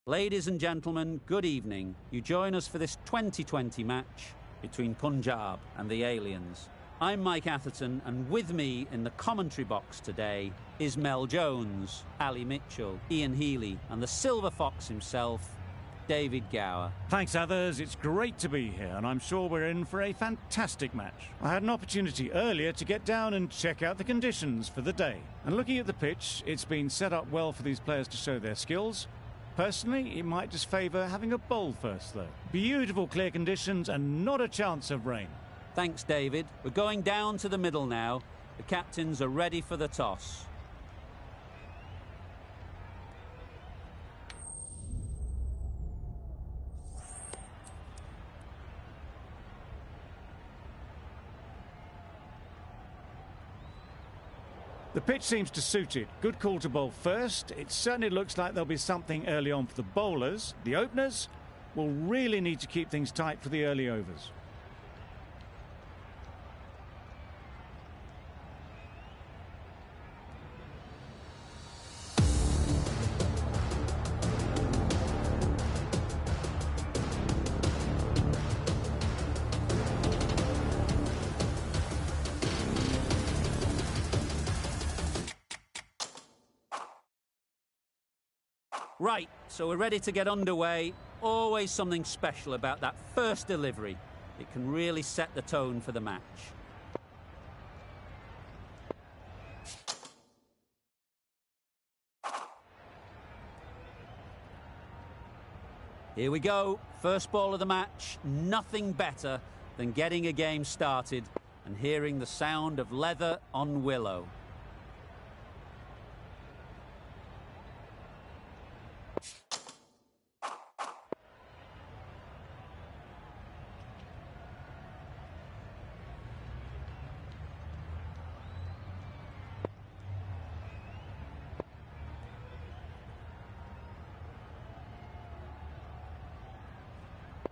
Ladies and gentlemen, good evening. You join us for this 2020 match between Punjab and the Aliens. I'm Mike Atherton, and with me in the commentary box today is Mel Jones, Ali Mitchell, Ian Healy, and the Silver Fox himself, David Gower. Thanks, others. It's great to be here, and I'm sure we're in for a fantastic match. I had an opportunity earlier to get down and check out the conditions for the day. And looking at the pitch, it's been set up well for these players to show their skills. Personally, it might just favour having a bowl first, though. Beautiful clear conditions and not a chance of rain. Thanks, David. We're going down to the middle now. The captains are ready for the toss. The pitch seems to suit it. Good call to bowl first. It certainly looks like there'll be something early on for the bowlers. The openers will really need to keep things tight for the early overs. Right, so we're ready to get underway. Always something special about that first delivery. It can really set the tone for the match. Here we go. First ball of the match. Nothing better than getting a game started and hearing the sound of leather on willow.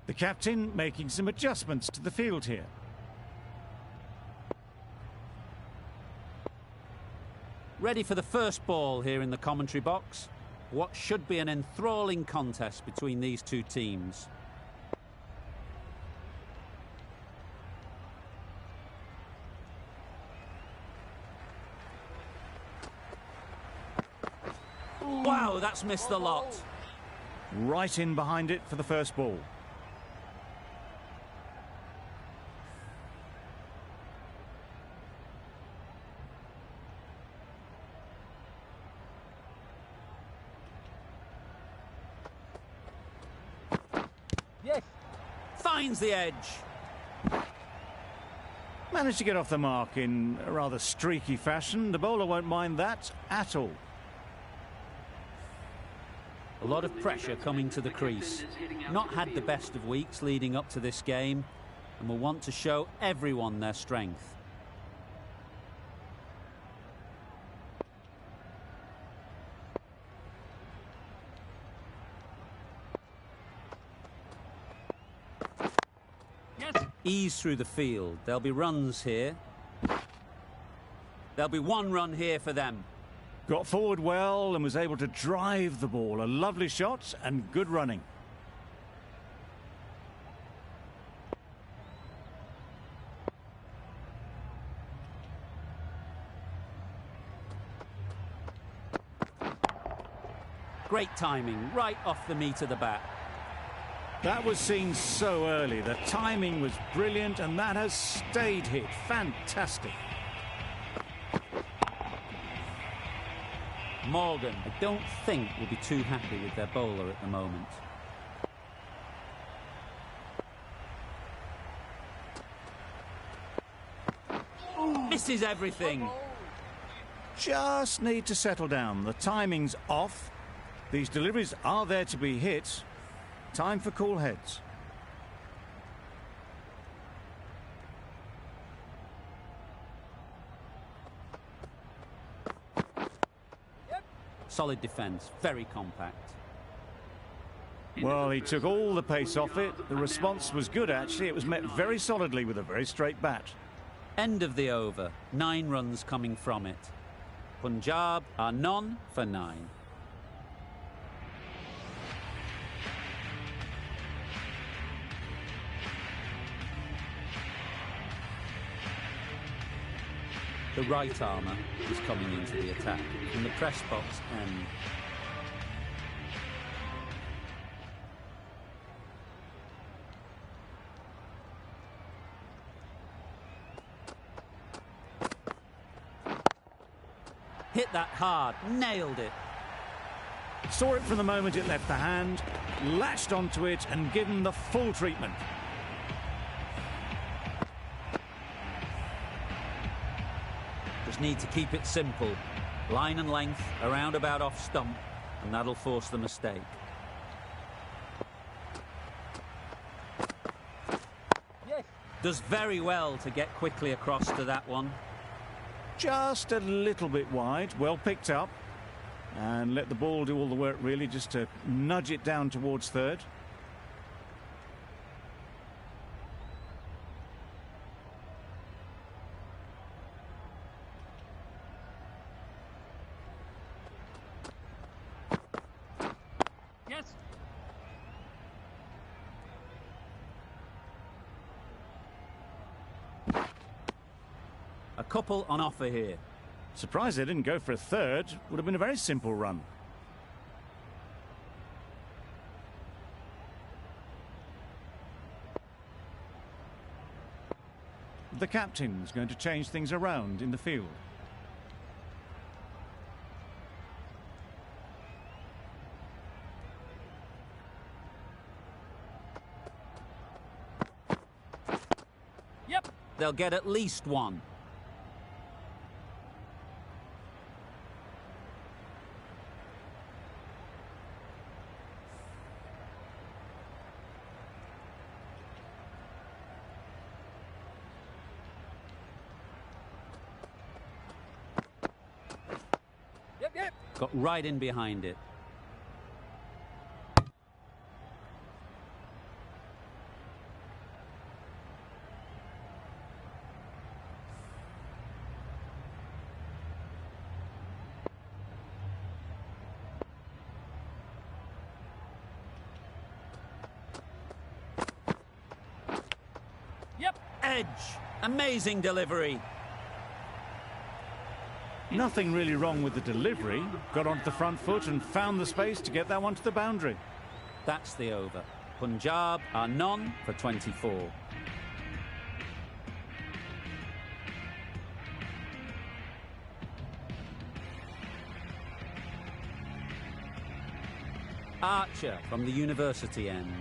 The captain making some adjustments to the field here. Ready for the first ball here in the commentary box. What should be an enthralling contest between these two teams. Wow, that's missed the lot. Right in behind it for the first ball. Yes. Finds the edge. Managed to get off the mark in a rather streaky fashion. The bowler won't mind that at all. A lot of pressure coming to the crease. Not had the best of weeks leading up to this game and will want to show everyone their strength. Ease through the field. There'll be runs here. There'll be one run here for them. Got forward well and was able to drive the ball. A lovely shot and good running. Great timing, right off the meat of the bat. That was seen so early. The timing was brilliant and that has stayed hit. Fantastic. Morgan, I don't think, will be too happy with their bowler at the moment. Misses everything. Just need to settle down. The timing's off. These deliveries are there to be hit. Time for cool heads. Solid defence, very compact. Well, he took all the pace off it. The response was good, actually. It was met very solidly with a very straight bat. End of the over. 9 runs coming from it. Punjab are none for 9. The right armour is coming into the attack from the press box end. Hit that hard, nailed it. Saw it from the moment it left the hand, latched onto it and given the full treatment. Just need to keep it simple. Line and length, around about off stump, and that'll force the mistake. Yes. Does very well to get quickly across to that one. Just a little bit wide, well picked up. And let the ball do all the work, really, just to nudge it down towards third. Yes. A couple on offer here. Surprised they didn't go for a third. Would have been a very simple run. The captain's going to change things around in the field. Yep. They'll get at least one. Yep. Got right in behind it. Yep. Edge. Amazing delivery. Nothing really wrong with the delivery. Got onto the front foot and found the space to get that one to the boundary. That's the over. Punjab are none for 24. Archer from the university end.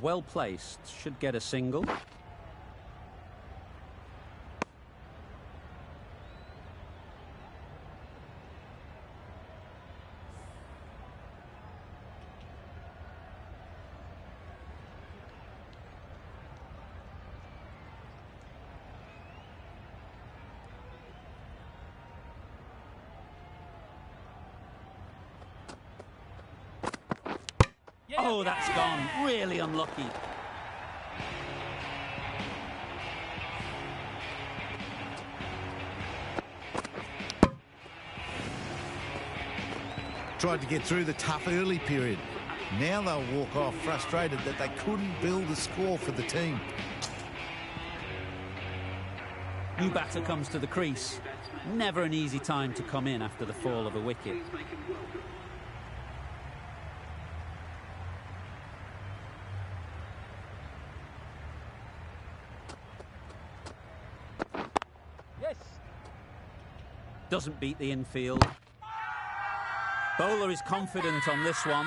Well placed, should get a single. Oh, that's gone. Really unlucky. Tried to get through the tough early period. Now they'll walk off frustrated that they couldn't build a score for the team. New batter comes to the crease. Never an easy time to come in after the fall of a wicket. Doesn't beat the infield. Bowler is confident on this one.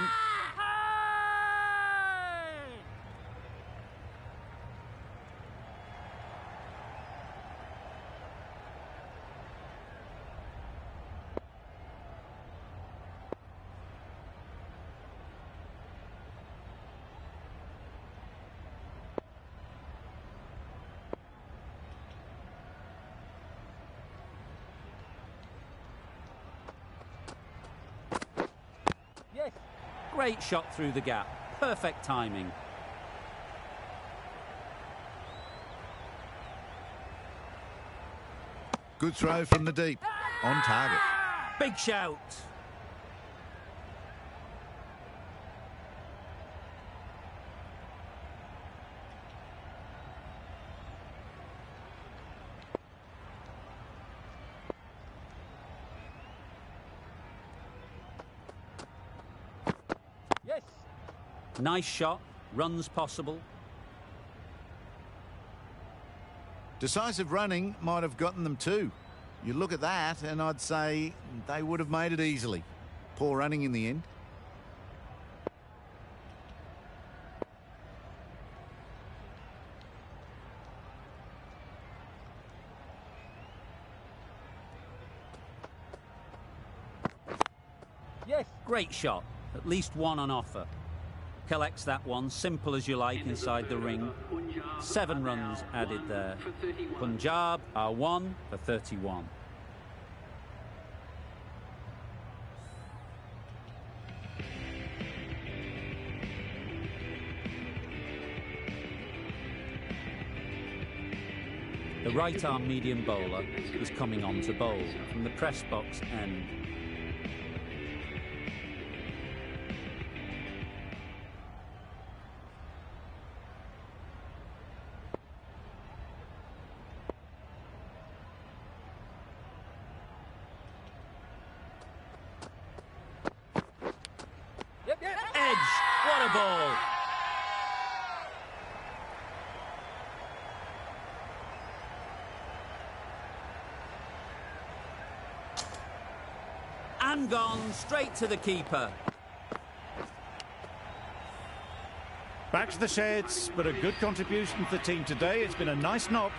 Great shot through the gap. Perfect timing. Good throw from the deep. On target. Big shout. Nice shot, runs possible. Decisive running might have gotten them too. You look at that and I'd say they would have made it easily. Poor running in the end. Yes. Great shot. At least one on offer. Collects that one, simple as you like, inside the ring. 7 runs added there. Punjab are 1 for 31. The right-arm medium bowler is coming on to bowl from the press box end. Edge! What a ball! And gone straight to the keeper. Back to the sheds, but a good contribution for the team today. It's been a nice knock.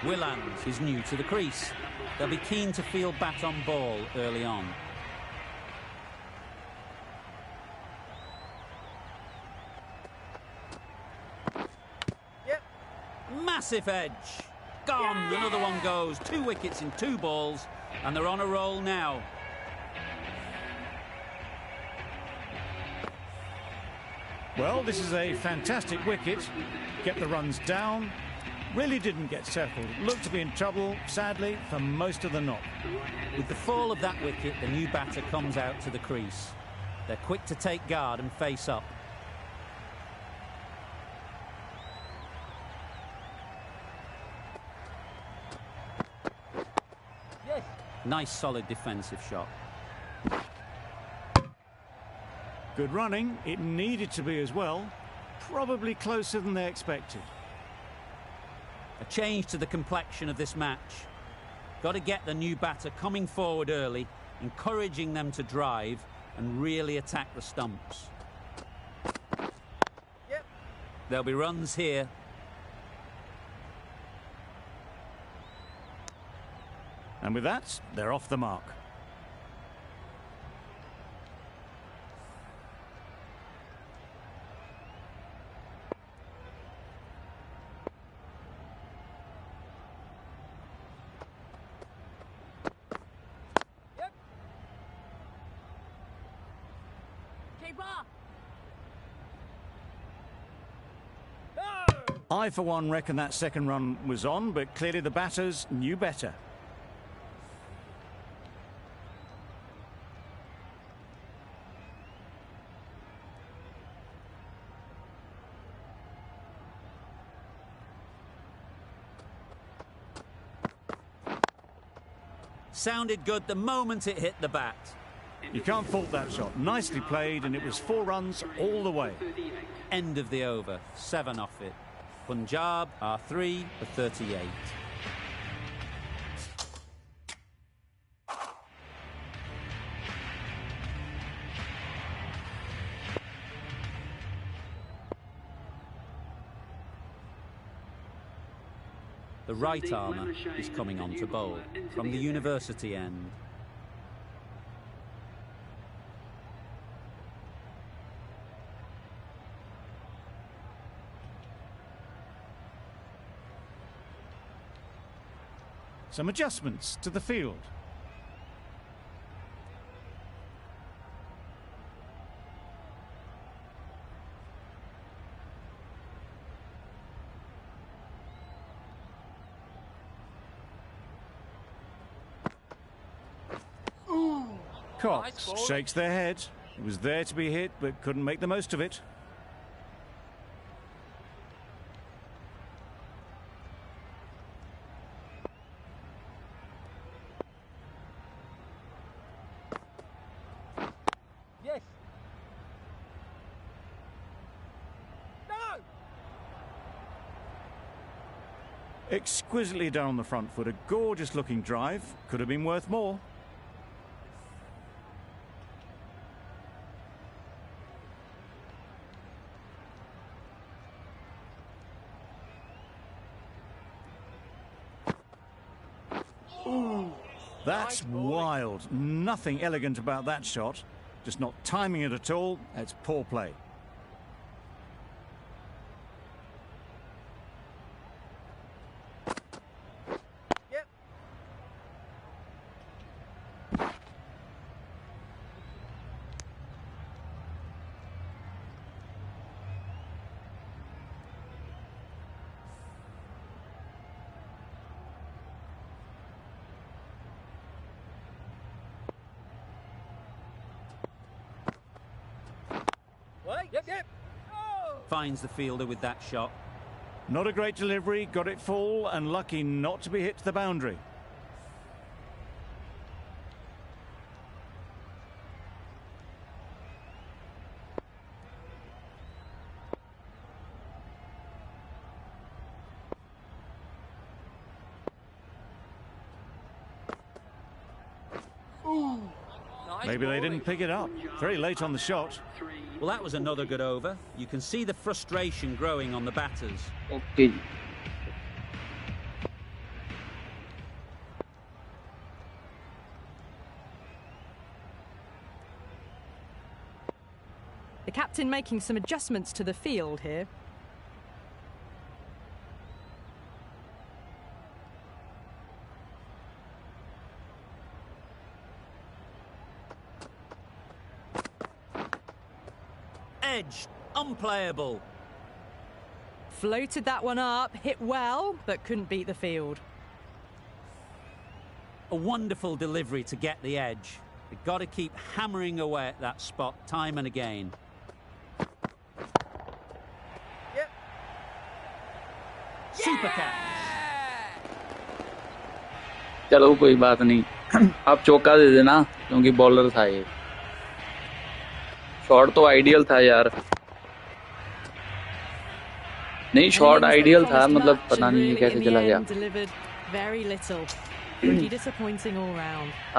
Willands is new to the crease. They'll be keen to field bat on ball early on. Yep. Massive edge. Gone. Another one goes. 2 wickets in 2 balls, and they're on a roll now. Well, this is a fantastic wicket. Kept the runs down. Really didn't get settled. Looked to be in trouble, sadly, for most of the knock. With the fall of that wicket, the new batter comes out to the crease. They're quick to take guard and face up. Yes. Nice, solid defensive shot. Good running. It needed to be as well. Probably closer than they expected. A change to the complexion of this match. Got to get the new batter coming forward early, encouraging them to drive and really attack the stumps. Yep. There'll be runs here. And with that, they're off the mark. I, for one, reckon that second run was on, but clearly the batters knew better. Sounded good the moment it hit the bat. You can't fault that shot. Nicely played, and it was 4 runs all the way. End of the over. 7 off it. Punjab are 3 for 38. The right armour is coming on to bowl from the university end. Some adjustments to the field. Cox shakes their head. It was there to be hit, but couldn't make the most of it. Exquisitely done on the front foot. A gorgeous looking drive. Could have been worth more. That's wild. Nothing elegant about that shot. Just not timing it at all. It's poor play. Yep. Yep. Oh. Finds the fielder with that shot. Not a great delivery, got it full and lucky not to be hit to the boundary. Maybe they didn't pick it up. Very late on the shot. Well, that was another good over. You can see the frustration growing on the batters. Okay. The captain making some adjustments to the field here. Edge, unplayable. Floated that one up, hit well, but couldn't beat the field. A wonderful delivery to get the edge. They've got to keep hammering away at that spot time and again. Yep. Super catch. चलो कोई बात नहीं आप चौका दे देना क्योंकि bowler था ये शॉट तो आइडियल था यार नहीं शॉट आइडियल था मतलब पता नहीं कैसे चला गया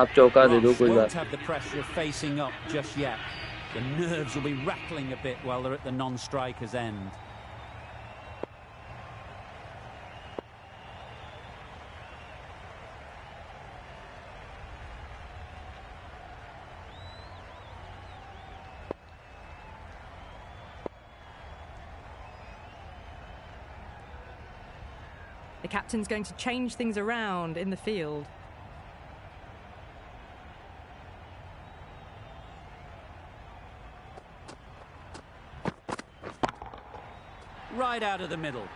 आप चौका दे दो कोई बात The nerves will be rattling a bit while they're at the non-striker's end. The captain's going to change things around in the field. Right out of the middle.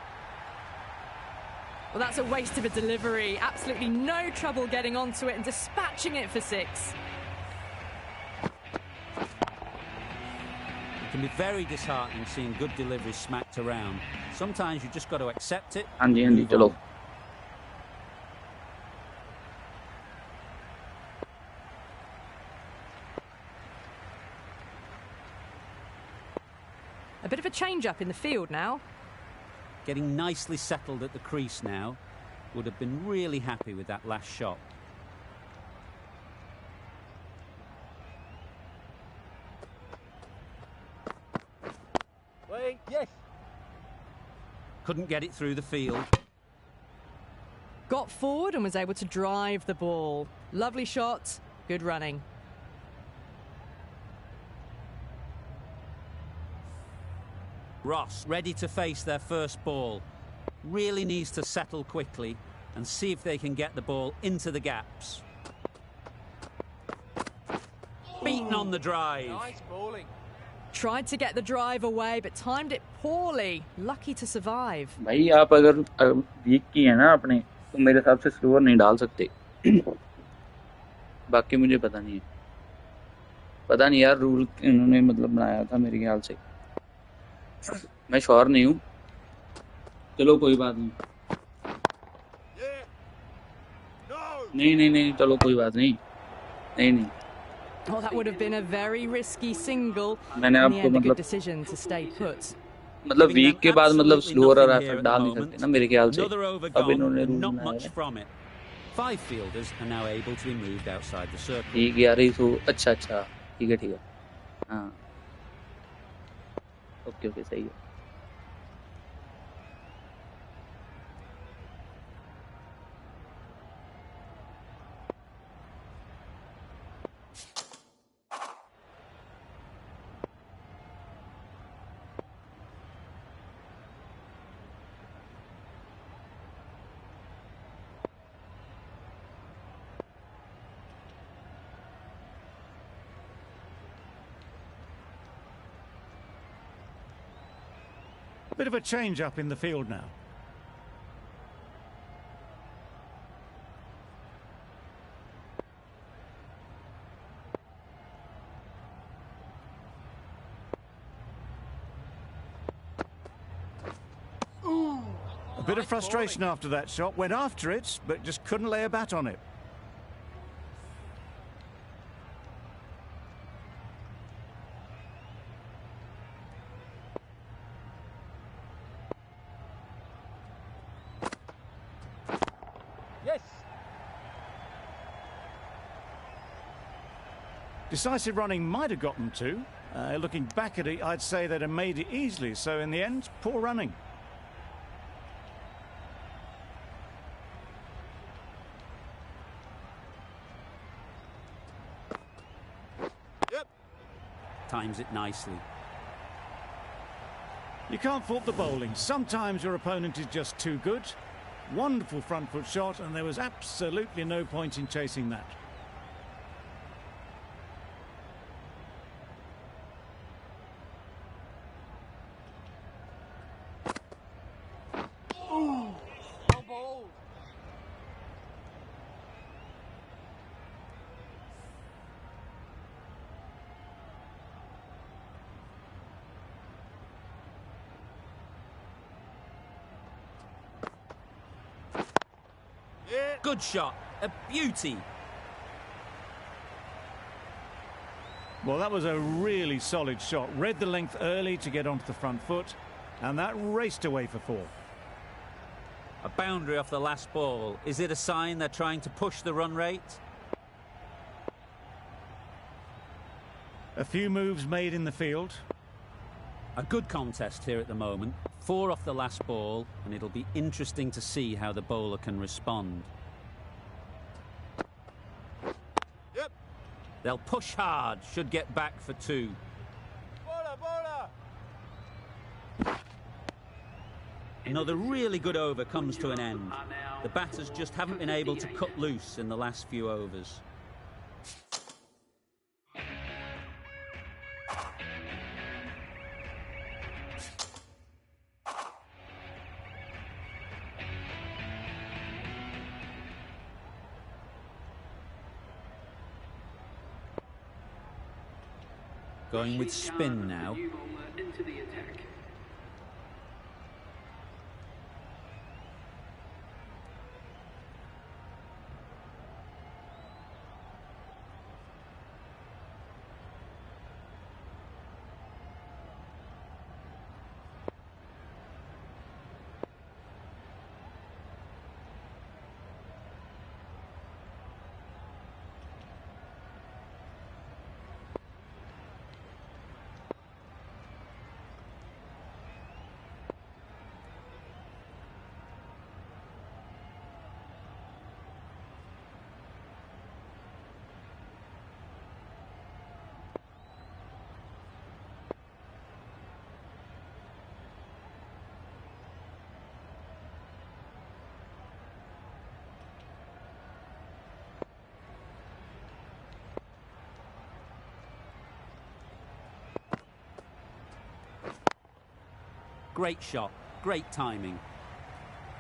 Well, that's a waste of a delivery. Absolutely no trouble getting onto it and dispatching it for 6. It can be very disheartening seeing good deliveries smacked around. Sometimes you just got to accept it. हाँ जी चलो A bit of a change-up in the field now. Getting nicely settled at the crease now. Would have been really happy with that last shot. Wait, yes. Couldn't get it through the field. Got forward and was able to drive the ball. Lovely shot, good running. Ross ready to face their first ball. Really needs to settle quickly and see if they can get the ball into the gaps. Beaten on the drive. Nice bowling. Tried to get the drive away but timed it poorly. Lucky to survive. भाई आप अगर week की है ना अपने तो मेरे हिसाब से स्लोअर नहीं डाल सकते बाकी मुझे पता नहीं यार रूल इन्होंने मतलब बनाया था मेरे ख्याल से मैं श्योर नहीं हूँ चलो कोई बात नहीं नहीं चलो कोई बात नहीं Well, that would have been a very risky single. मैंने In the आपको end, a good मतलब decision to stay put. मतलब Giving वीक them के बाद मतलब absolutely स्लोअर और nothing here effort at the डाल नहीं moment. सकते ना मेरे ख्याल से Another over अब gone इन्होंने and रूल not बनाया much है from it. 5 fielders are now able to be moved outside the circle. ठीक यार ही तो अच्छा अच्छा ठीक है हाँ ओके ओके सही है Bit of a change up in the field now. A bit of frustration after that shot. Went after it, but just couldn't lay a bat on it. Decisive running might have gotten two. Looking back at it, I'd say they'd have made it easily. So in the end, poor running. Times it nicely. You can't fault the bowling. Sometimes your opponent is just too good. Wonderful front foot shot, and there was absolutely no point in chasing that. Good shot. A beauty. Well, that was a really solid shot. Read the length early to get onto the front foot, and that raced away for four. A boundary off the last ball. Is it a sign they're trying to push the run rate? A few moves made in the field. A good contest here at the moment. 4 off the last ball, and it'll be interesting to see how the bowler can respond. Yep. They'll push hard, should get back for 2. Another really good over comes to an end. The batters just haven't been able to cut loose in the last few overs. Going with spin now. Great shot, great timing.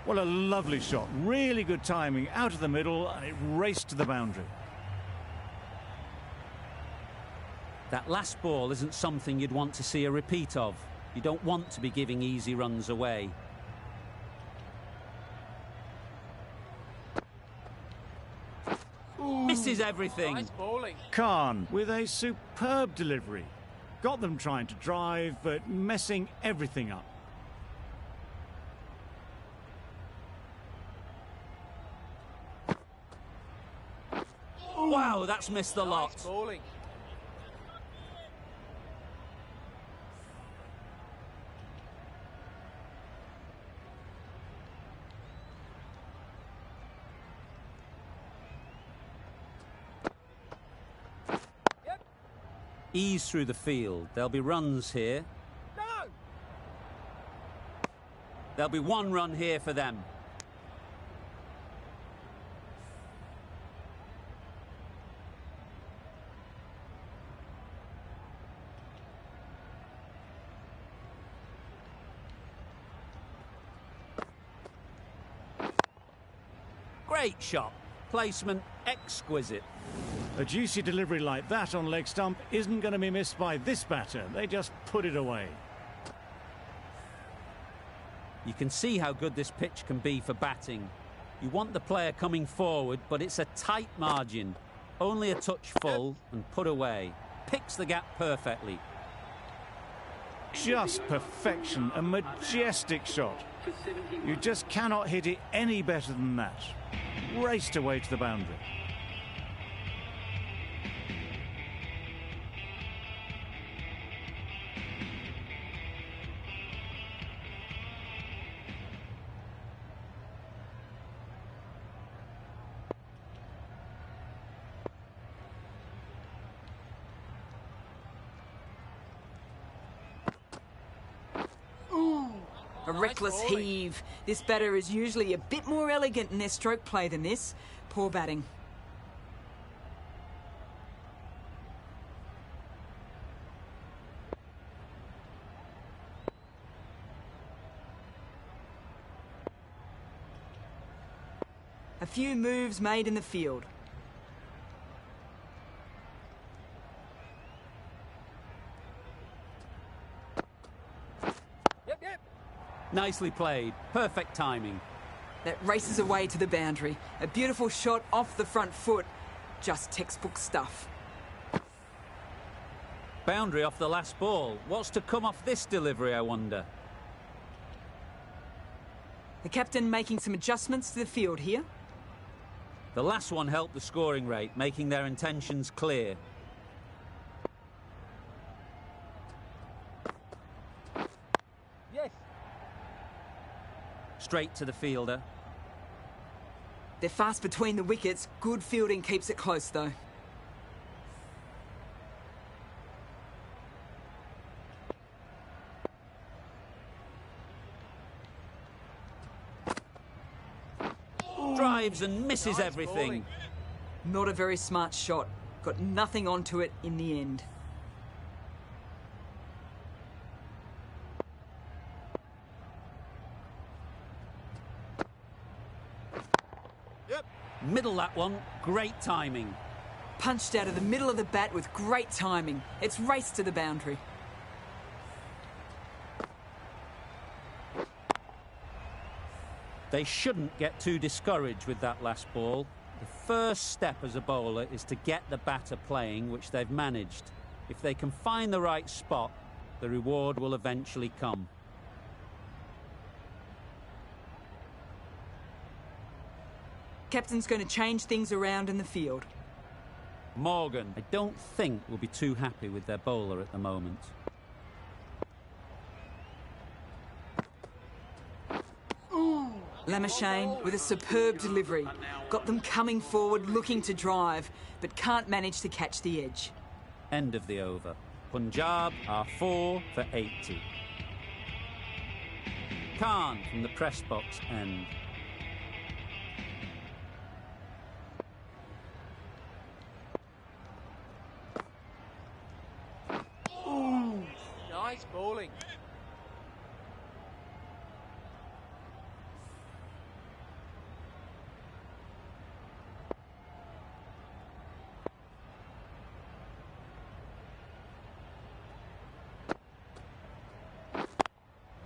Well, a lovely shot. Really good timing out of the middle, and it raced to the boundary. That last ball isn't something you'd want to see a repeat of. You don't want to be giving easy runs away. Misses everything. Nice bowling. Khan with a superb delivery. Got them trying to drive, but messing everything up. Wow, that's missed the lot. Nice bowling. Ease through the field. There'll be runs here. No! There'll be one run here for them. Great shot. Placement exquisite. A juicy delivery like that on leg stump isn't going to be missed by this batter. They just put it away. You can see how good this pitch can be for batting. You want the player coming forward, but it's a tight margin. Only a touch full and put away. Picks the gap perfectly. Just perfection, a majestic shot. You just cannot hit it any better than that. Raced away to the boundary. A reckless heave. This batter is usually a bit more elegant in their stroke play than this. Poor batting. A few moves made in the field. Nicely played. Perfect timing. That races away to the boundary. A beautiful shot off the front foot. Just textbook stuff. Boundary off the last ball. What's to come off this delivery, I wonder? The captain making some adjustments to the field here. The last one helped the scoring rate, making their intentions clear. Yes. Straight to the fielder. They're fast between the wickets. Good fielding keeps it close, though. Drives and misses everything. Not a very smart shot. Got nothing onto it in the end. Middle that one. Great timing. Punched out of the middle of the bat with great timing. It's raced to the boundary. They shouldn't get too discouraged with that last ball. The first step as a bowler is to get the batter playing, which they've managed. If they can find the right spot, the reward will eventually come. Captain's going to change things around in the field. Morgan, I don't think, will be too happy with their bowler at the moment. Lamashane with a superb delivery. Got them coming forward looking to drive, but can't manage to catch the edge. End of the over. Punjab are 4 for 80. Khan from the press box end. Nice bowling.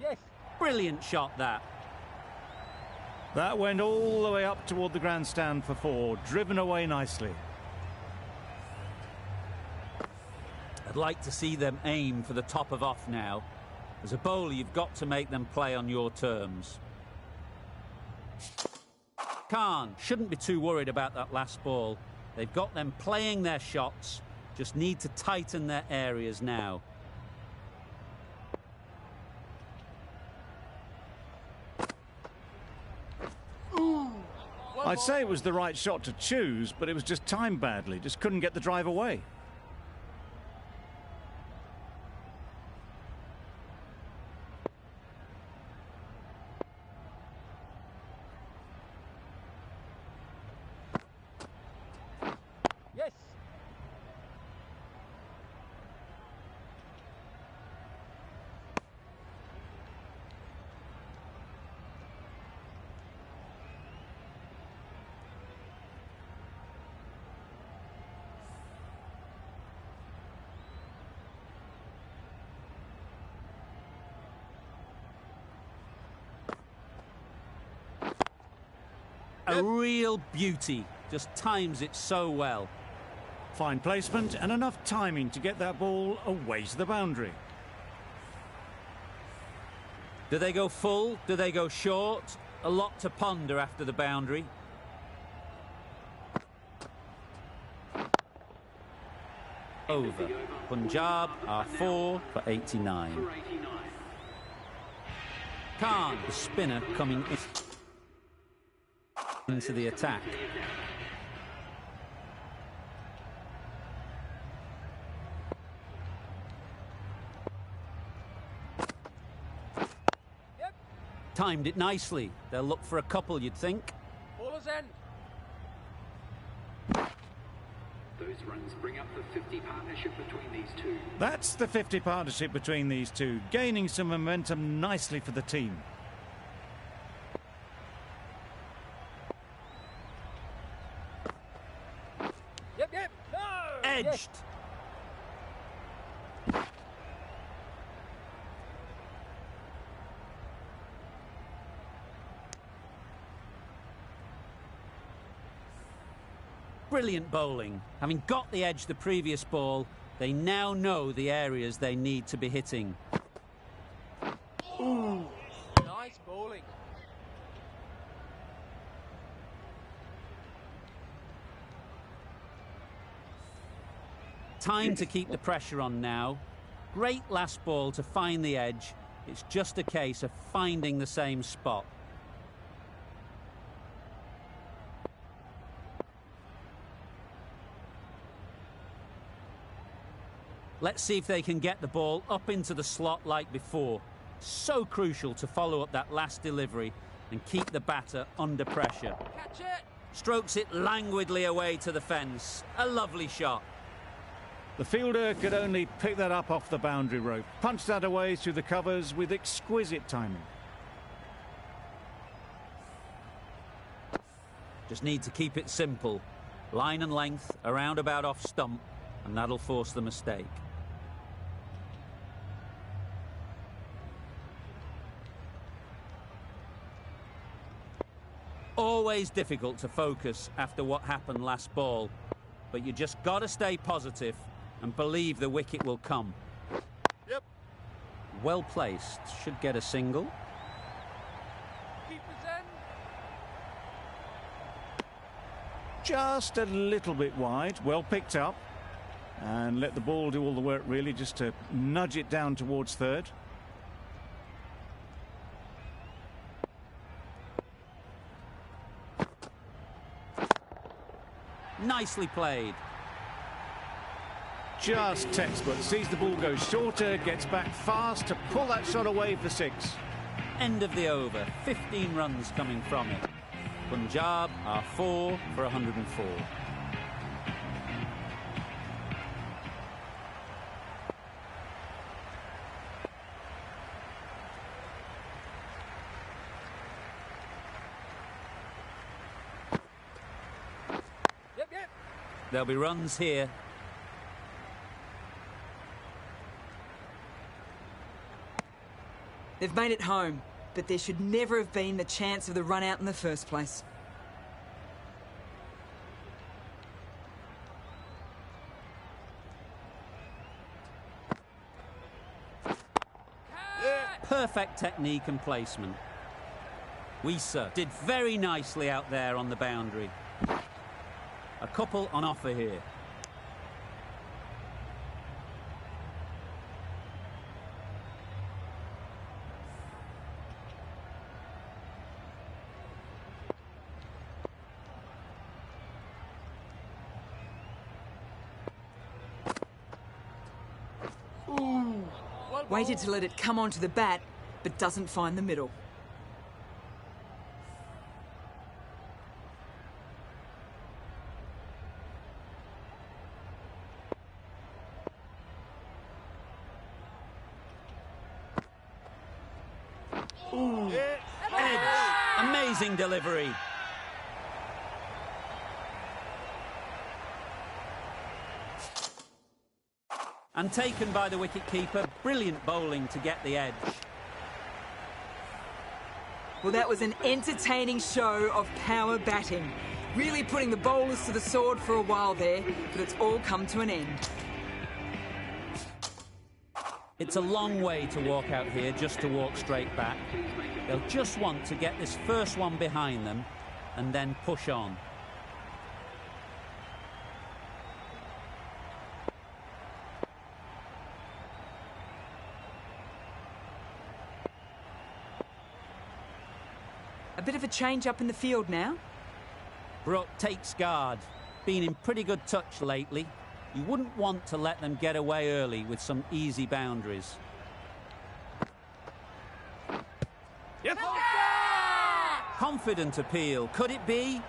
Yes. Brilliant shot, that. That went all the way up toward the grandstand for 4, driven away nicely. I'd like to see them aim for the top of off now. As a bowler, you've got to make them play on your terms. Khan shouldn't be too worried about that last ball. They've got them playing their shots, just need to tighten their areas now. I'd say it was the right shot to choose, but it was just timed badly. Just couldn't get the drive away. Yes. A real beauty, just times it so well. Fine placement and enough timing to get that ball away to the boundary. Do they go full? Do they go short? A lot to ponder after the boundary. Over. Punjab are 4 for 89. Khan, the spinner, coming into the attack. Yep. Timed it nicely. They'll look for a couple, you'd think. Ballers end. Those runs bring up the 50 partnership between these two. That's the 50 partnership between these two, gaining some momentum nicely for the team. Yep. No. Edged. Yes. Brilliant bowling. Having got the edge the previous ball, they now know the areas they need to be hitting. Ooh. Nice bowling. Time to keep the pressure on now. Great last ball to find the edge. It's just a case of finding the same spot. Let's see if they can get the ball up into the slot like before. So crucial to follow up that last delivery and keep the batter under pressure. Catch it. Strokes it languidly away to the fence. A lovely shot. The fielder could only pick that up off the boundary rope, punched that away through the covers with exquisite timing. Just need to keep it simple. Line and length, around about off stump, and that'll force the mistake. Always difficult to focus after what happened last ball, but you just got to stay positive and believe the wicket will come. Yep. Well placed, should get a single. Keepers end. Just a little bit wide, well picked up. And let the ball do all the work really, just to nudge it down towards third. Nicely played. Just textbook, sees the ball go shorter, gets back fast to pull that shot away for 6. End of the over, 15 runs coming from it. Punjab are 4 for 104. Yep. There'll be runs here. They've made it home, but there should never have been the chance of the run out in the first place. Perfect technique and placement. Weiser did very nicely out there on the boundary. A couple on offer here. Waited to let it come onto the bat, but doesn't find the middle. Edge. Amazing delivery. And taken by the wicket-keeper. Brilliant bowling to get the edge. Well, that was an entertaining show of power batting. Really putting the bowlers to the sword for a while there, but it's all come to an end. It's a long way to walk out here just to walk straight back. They'll just want to get this first one behind them and then push on. A bit of a change up in the field now. Brook takes guard. Been in pretty good touch lately. You wouldn't want to let them get away early with some easy boundaries. Yep. Confident appeal. Could it be?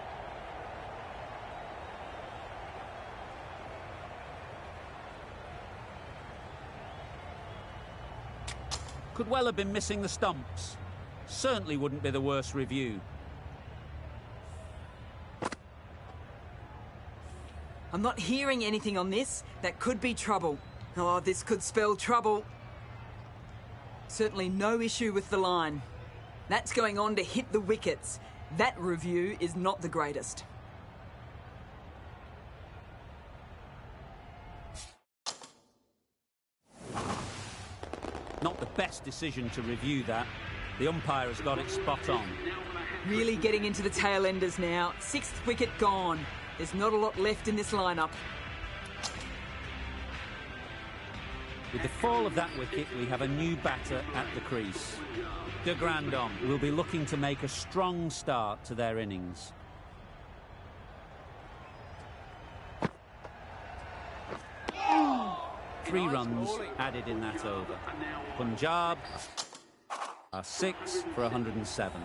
Could well have been missing the stumps. Certainly wouldn't be the worst review. I'm not hearing anything on this. That could be trouble. Oh, this could spell trouble. Certainly no issue with the line. That's going on to hit the wickets. That review is not the greatest. Not the best decision to review that. The umpire has got it spot on. Really getting into the tail enders now. 6th wicket gone. There's not a lot left in this lineup. With the fall of that wicket, we have a new batter at the crease. De Grandon will be looking to make a strong start to their innings. Three runs added in that over. Punjab are 6 for 107.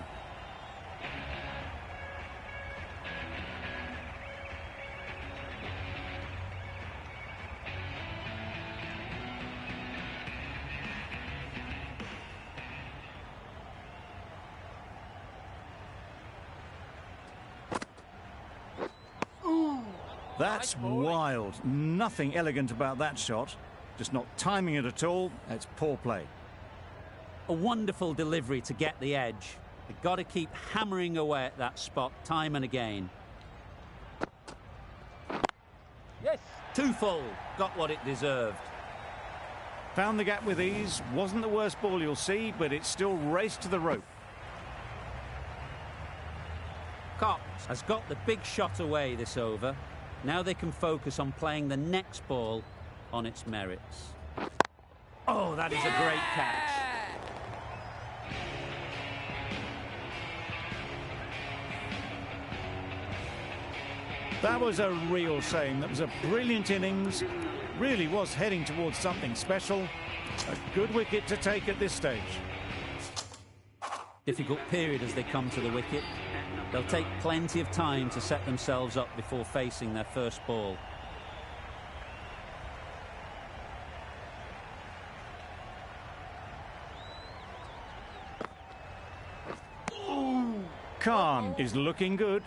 That's wild. Nothing elegant about that shot. Just not timing it at all. It's poor play. A wonderful delivery to get the edge. They've got to keep hammering away at that spot time and again. Yes. Too full. Got what it deserved. Found the gap with ease. Wasn't the worst ball you'll see, but it still raced to the rope. Cox has got the big shot away this over. Now they can focus on playing the next ball on its merits. Oh, that is a great catch. That was a real shame. That was a brilliant innings. Really was heading towards something special. A good wicket to take at this stage. Difficult period as they come to the wicket. They'll take plenty of time to set themselves up before facing their first ball. Khan is looking good.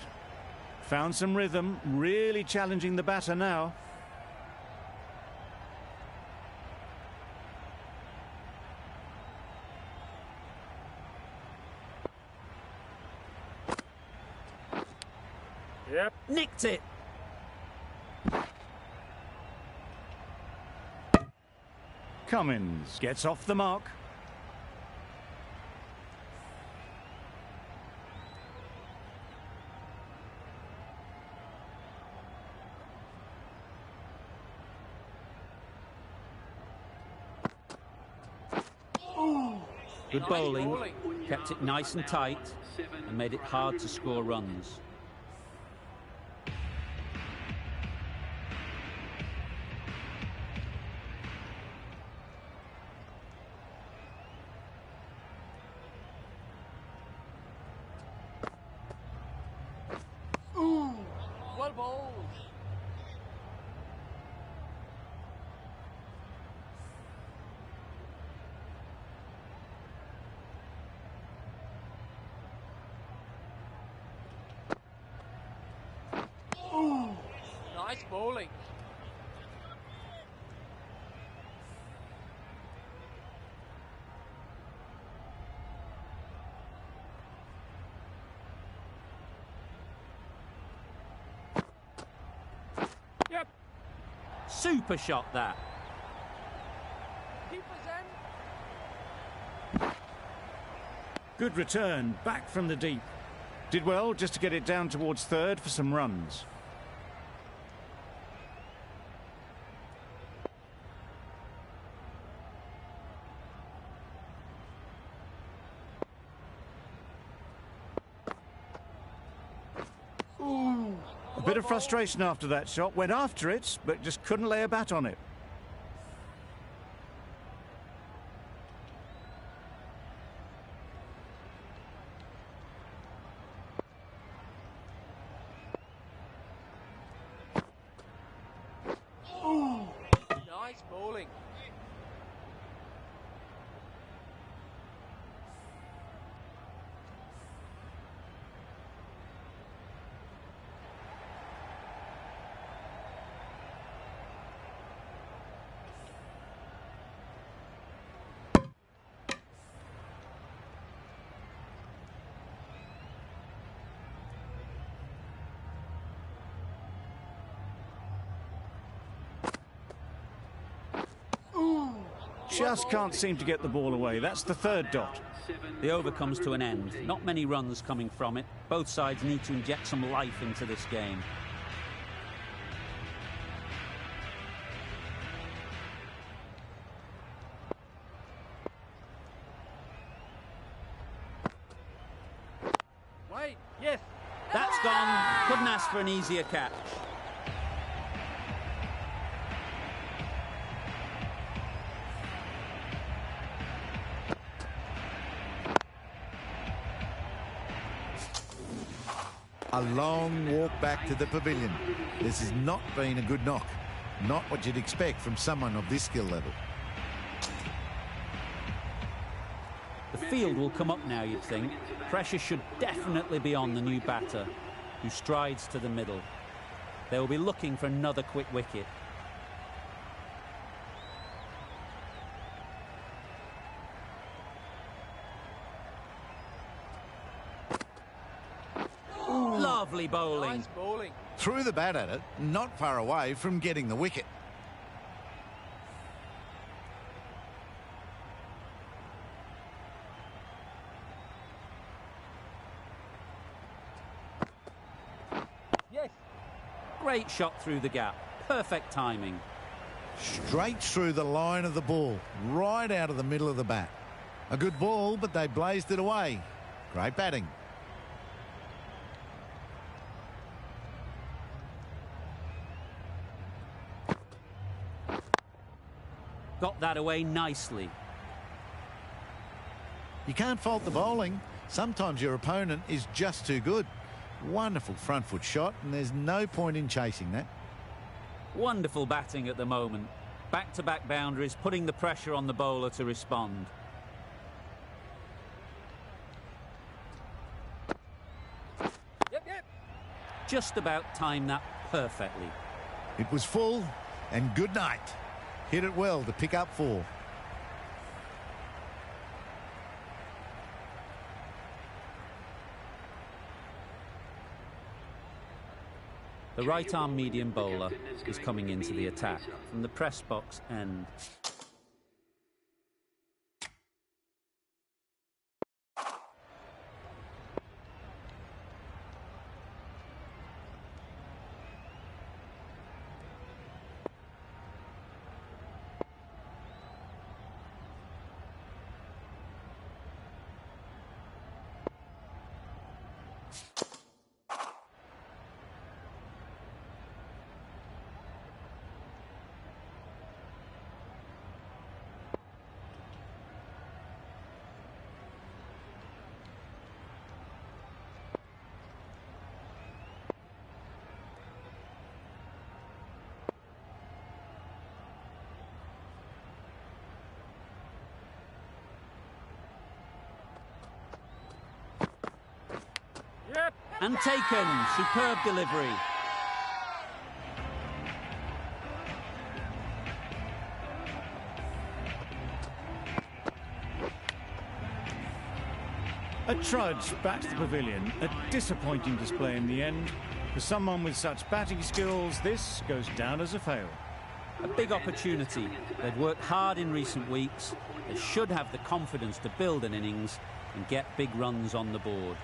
Found some rhythm, really challenging the batter now. Yep. Nicked it. Cummins gets off the mark. Good bowling, kept it nice and tight, and made it hard to score runs. Ooh, well bowled. Ooh, nice bowling. Yep. Super shot that. Keepers end. Good return, back from the deep. Did well just to get it down towards third for some runs. A bit of frustration after that shot. Went after it, but just couldn't lay a bat on it. Nice bowling. Just can't seem to get the ball away. That's the third dot. The over comes to an end. Not many runs coming from it. Both sides need to inject some life into this game. Wait, yes. That's gone. Couldn't ask for an easier catch. A long walk back to the pavilion. This has not been a good knock. Not what you'd expect from someone of this skill level. The field will come up now, you'd think. Pressure should definitely be on the new batter, who strides to the middle. They will be looking for another quick wicket. Lovely bowling. Nice bowling. Threw the bat at it, not far away from getting the wicket. Yes. Great shot through the gap. Perfect timing. Straight through the line of the ball, right out of the middle of the bat. A good ball, but they blazed it away. Great batting. Got that away nicely. You can't fault the bowling. Sometimes your opponent is just too good. Wonderful front foot shot, and there's no point in chasing that. Wonderful batting at the moment. Back-to-back boundaries, putting the pressure on the bowler to respond. Yep, yep. Just about timed that perfectly. It was full, and good night. Hit it well to pick up 4. The right-arm medium bowler is coming into the attack from the press box end. Yep. And taken. Superb delivery. A trudge back to the pavilion. A disappointing display in the end. For someone with such batting skills, this goes down as a fail. A big opportunity. They've worked hard in recent weeks. They should have the confidence to build an innings and get big runs on the board.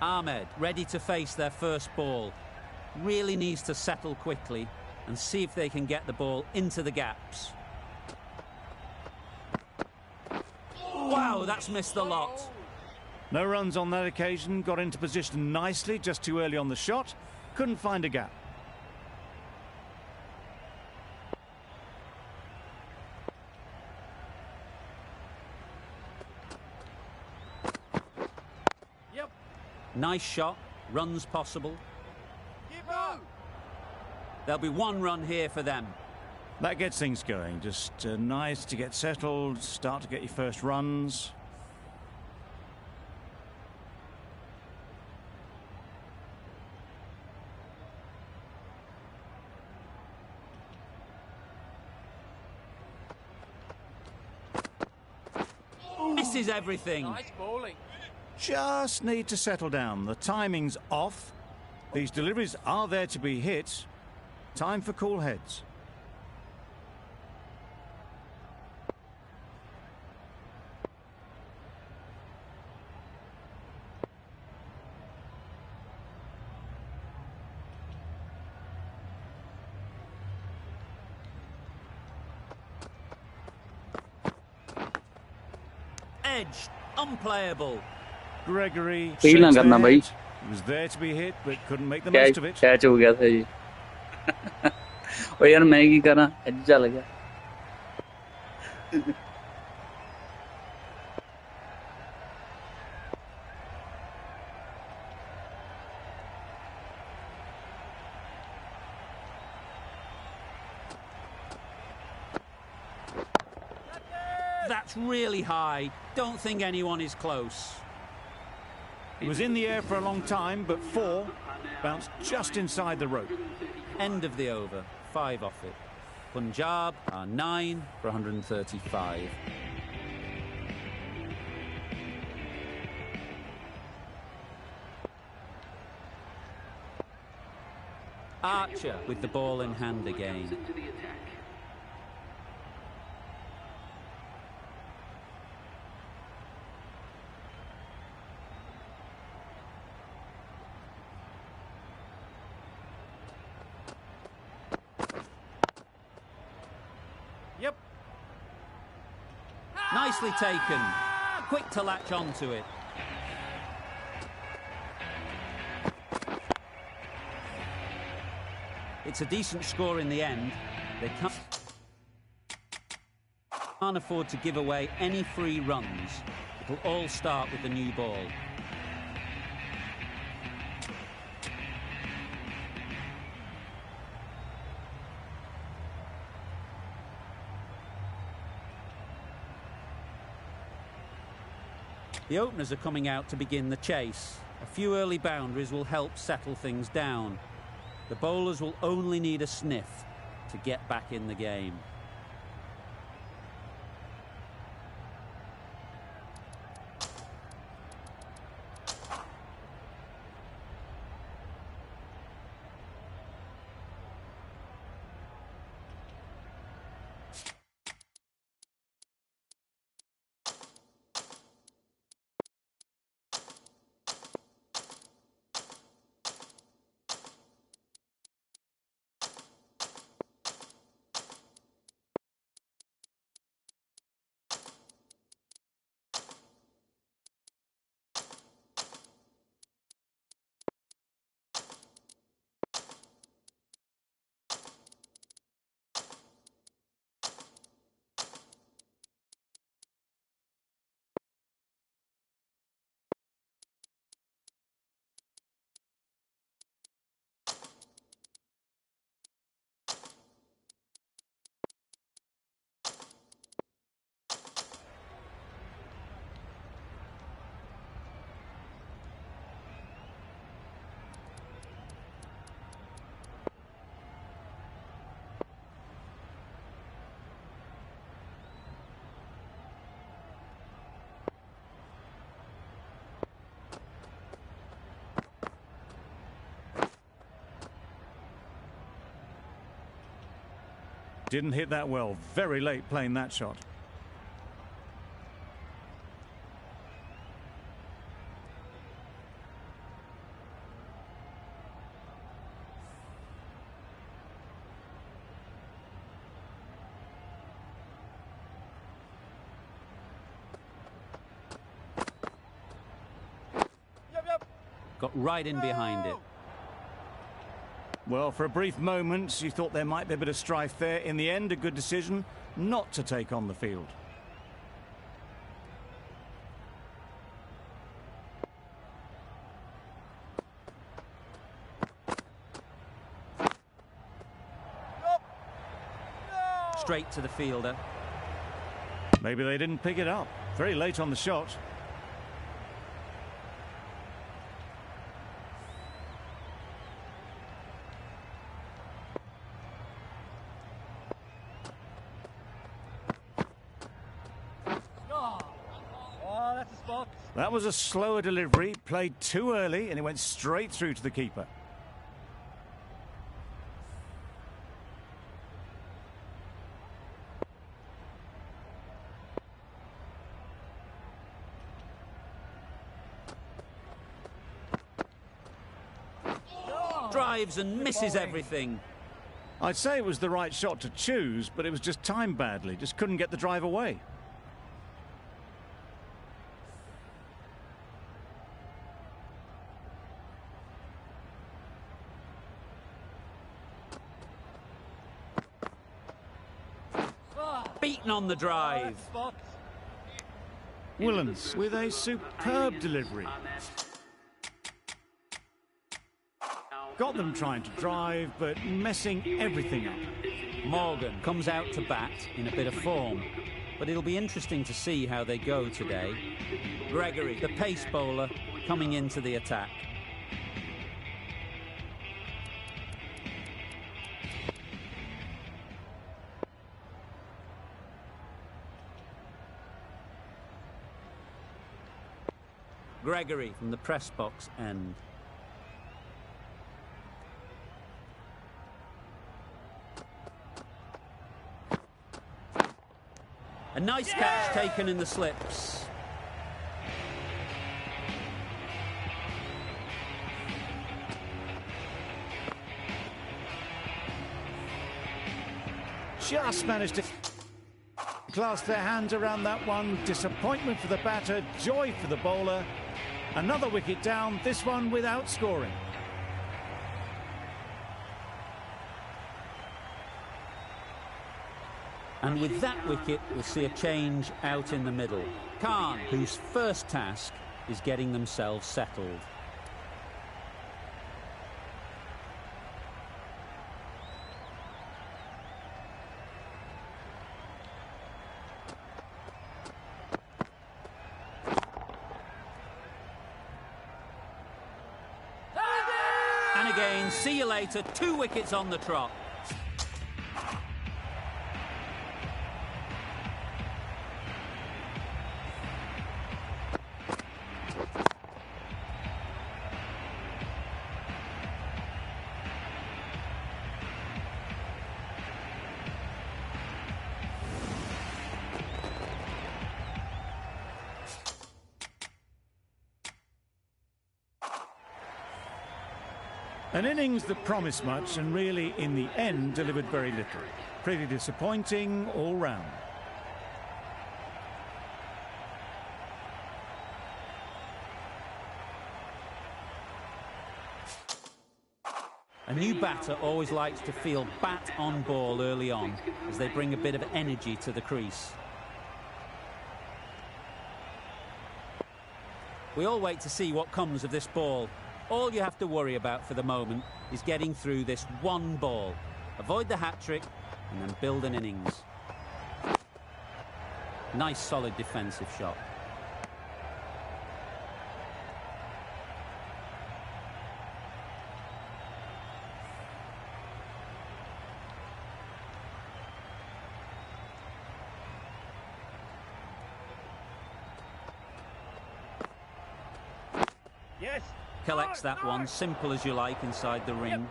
Ahmed ready to face their first ball. Really needs to settle quickly and see if they can get the ball into the gaps. Wow, that's missed the lot. No runs on that occasion. Got into position nicely, just too early on the shot. Couldn't find a gap. Yep. Nice shot. Runs possible. Keep on. There'll be one run here for them. That gets things going. Just nice to get settled, start to get your first runs. Misses everything. Nice bowling. Just need to settle down. The timing's off. These deliveries are there to be hit. Time for cool heads. Edged. Unplayable. Gregory Feel ना shakes करना their भाई. head. He was there to be hit, but couldn't make the most of it. Catch हो गया था ये. ओ यार मैं की करा एज चल गया. That's really high. Don't think anyone is close. He was in the air for a long time, but 4 bounced just inside the rope. End of the over. 5 off it. Punjab are 9 for 135. Archer with the ball in hand again. Into the attack. Yep. Nicely taken. Quick to latch onto it. It's a decent score in the end. They can't afford to give away any free runs. It'll all start with the new ball. The openers are coming out to begin the chase. A few early boundaries will help settle things down. The bowlers will only need a sniff to get back in the game. didn't hit that well. Very late playing that shot. Got right in behind it. Well, for a brief moment, you thought there might be a bit of strife there. In the end, a good decision not to take on the field. Straight to the fielder. Maybe they didn't pick it up. Very late on the shot. That was a slower delivery, played too early, and it went straight through to the keeper. Drives and misses everything. I'd say it was the right shot to choose, but it was just timed badly. Just couldn't get the drive away. Beaten on the drive. Willens with a superb delivery. Got them trying to drive, but messing everything up. Morgan comes out to bat in a bit of form, but it'll be interesting to see how they go today. Gregory, the pace bowler, coming into the attack. Gregory from the press box end. A nice catch taken in the slips. Just managed to clasp their hands around that one. Disappointment for the batter, joy for the bowler. Another wicket down, this one without scoring. And with that wicket, we'll see a change out in the middle. Khan, whose first task is getting themselves settled. And again, see you later, 2 wickets on the trot. An innings that promised much and really, in the end, delivered very little. Pretty disappointing all round. A new batter always likes to feel bat on ball early on, as they bring a bit of energy to the crease. We all wait to see what comes of this ball. All you have to worry about for the moment is getting through this one ball. Avoid the hat-trick and then build an innings. Nice solid defensive shot. Collects that one, simple as you like, inside the ring.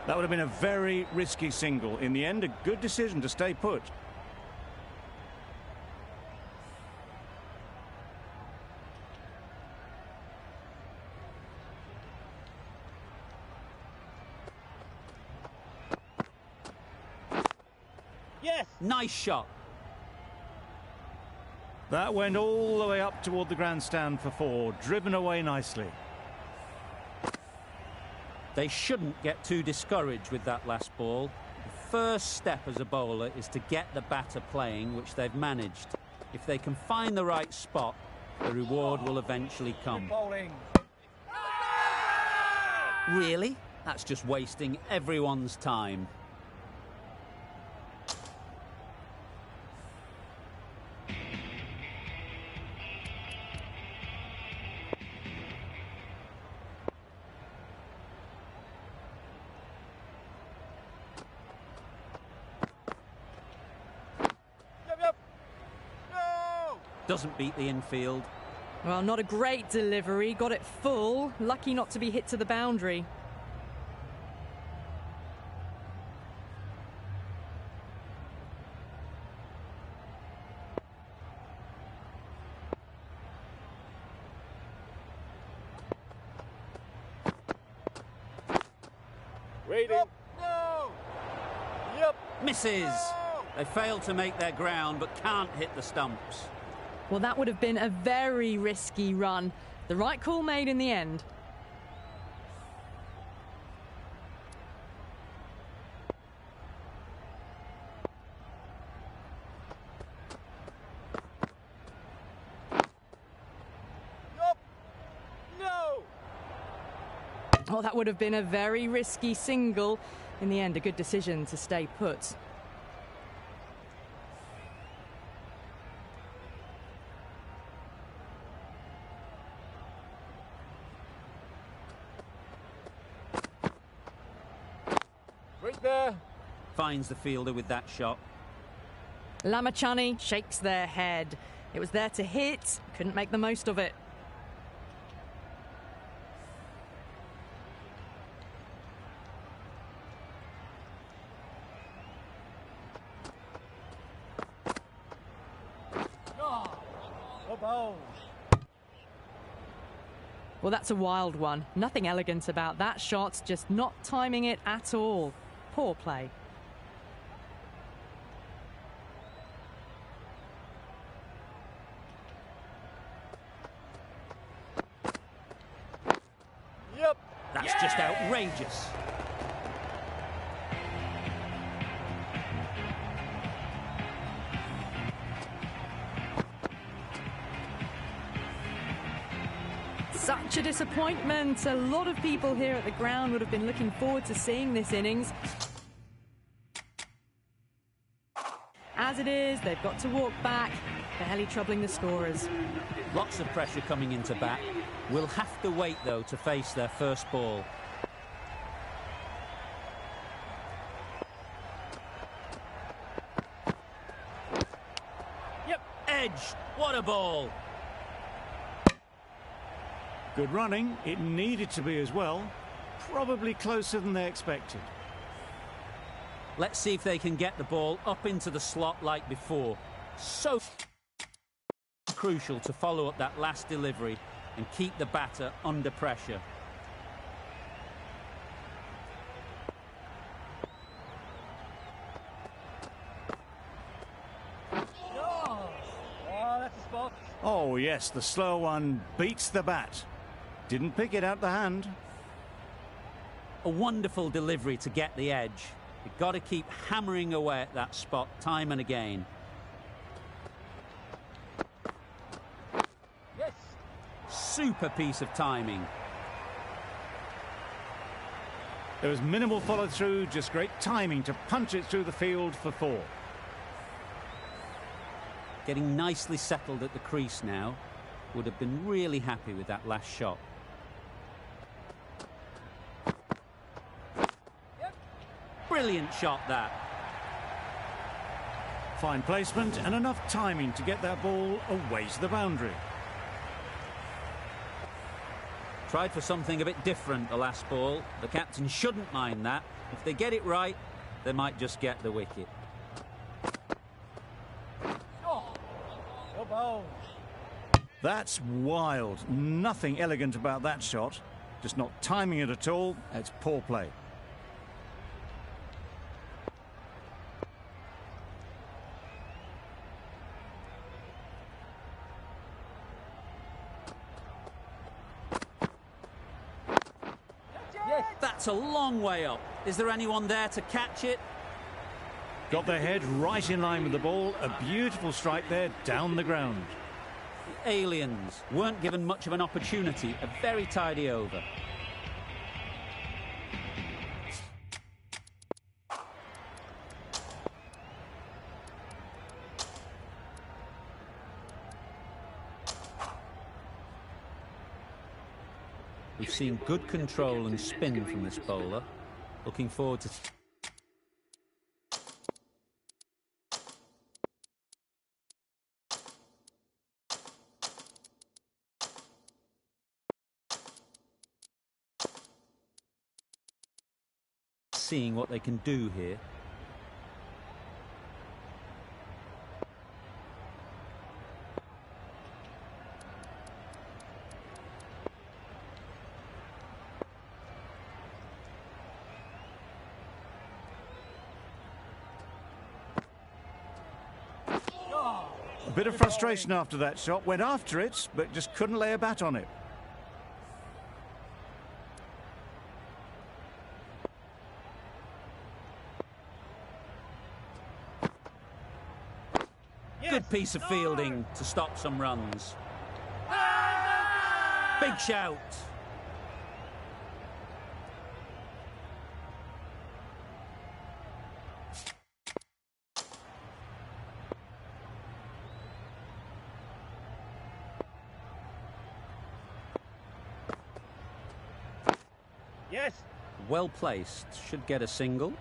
That would have been a very risky single. In the end, a good decision to stay put. Yes! Nice shot. That went all the way up toward the grandstand for 4, driven away nicely. They shouldn't get too discouraged with that last ball. The first step as a bowler is to get the batter playing, which they've managed. If they can find the right spot, the reward will eventually come. Bowling. Really? That's just wasting everyone's time. Doesn't beat the infield. Well, not a great delivery. Got it full. Lucky not to be hit to the boundary. Waiting. No! Yep. Misses. They failed to make their ground, but can't hit the stumps. Well, that would have been a very risky run. The right call made in the end. Yup. No! Oh, that would have been a very risky single. In the end, a good decision to stay put. Right there. Finds the fielder with that shot. Lamachani shakes their head. It was there to hit, couldn't make the most of it. The bowl. Well, that's a wild one. Nothing elegant about that shot, just not timing it at all. Poor play. Yep. That's just outrageous. Such a disappointment. A lot of people here at the ground would have been looking forward to seeing this innings. As it is, they've got to walk back, barely troubling the scorers. Lots of pressure coming into bat. Will have to wait, though, to face their first ball. Yep. Edge. What a ball. Good running. It needed to be as well. Probably closer than they expected. Let's see if they can get the ball up into the slot like before. So crucial to follow up that last delivery and keep the batter under pressure. Oh, that's a spot. Oh, yes, the slow one beats the bat. Didn't pick it out the hand. A wonderful delivery to get the edge. You've got to keep hammering away at that spot time and again. Yes. Super piece of timing. There was minimal follow-through, just great timing to punch it through the field for 4. Getting nicely settled at the crease now. Would have been really happy with that last shot. Brilliant shot, that. Fine placement and enough timing to get that ball away to the boundary. Tried for something a bit different the last ball. The captain shouldn't mind that. If they get it right, they might just get the wicket. Go ball. That's wild. Nothing elegant about that shot. Just not timing it at all. It's poor play. That's a long way up. Is there anyone there to catch it? Got their head right in line with the ball. A beautiful strike there down the ground. The aliens weren't given much of an opportunity. A very tidy over. We've seen good control and spin from this bowler. Looking forward to... seeing what they can do here. A bit of frustration after that shot. Went after it, but just couldn't lay a bat on it. Good piece of fielding to stop some runs. Big shout. Yes. Well placed. Should get a single.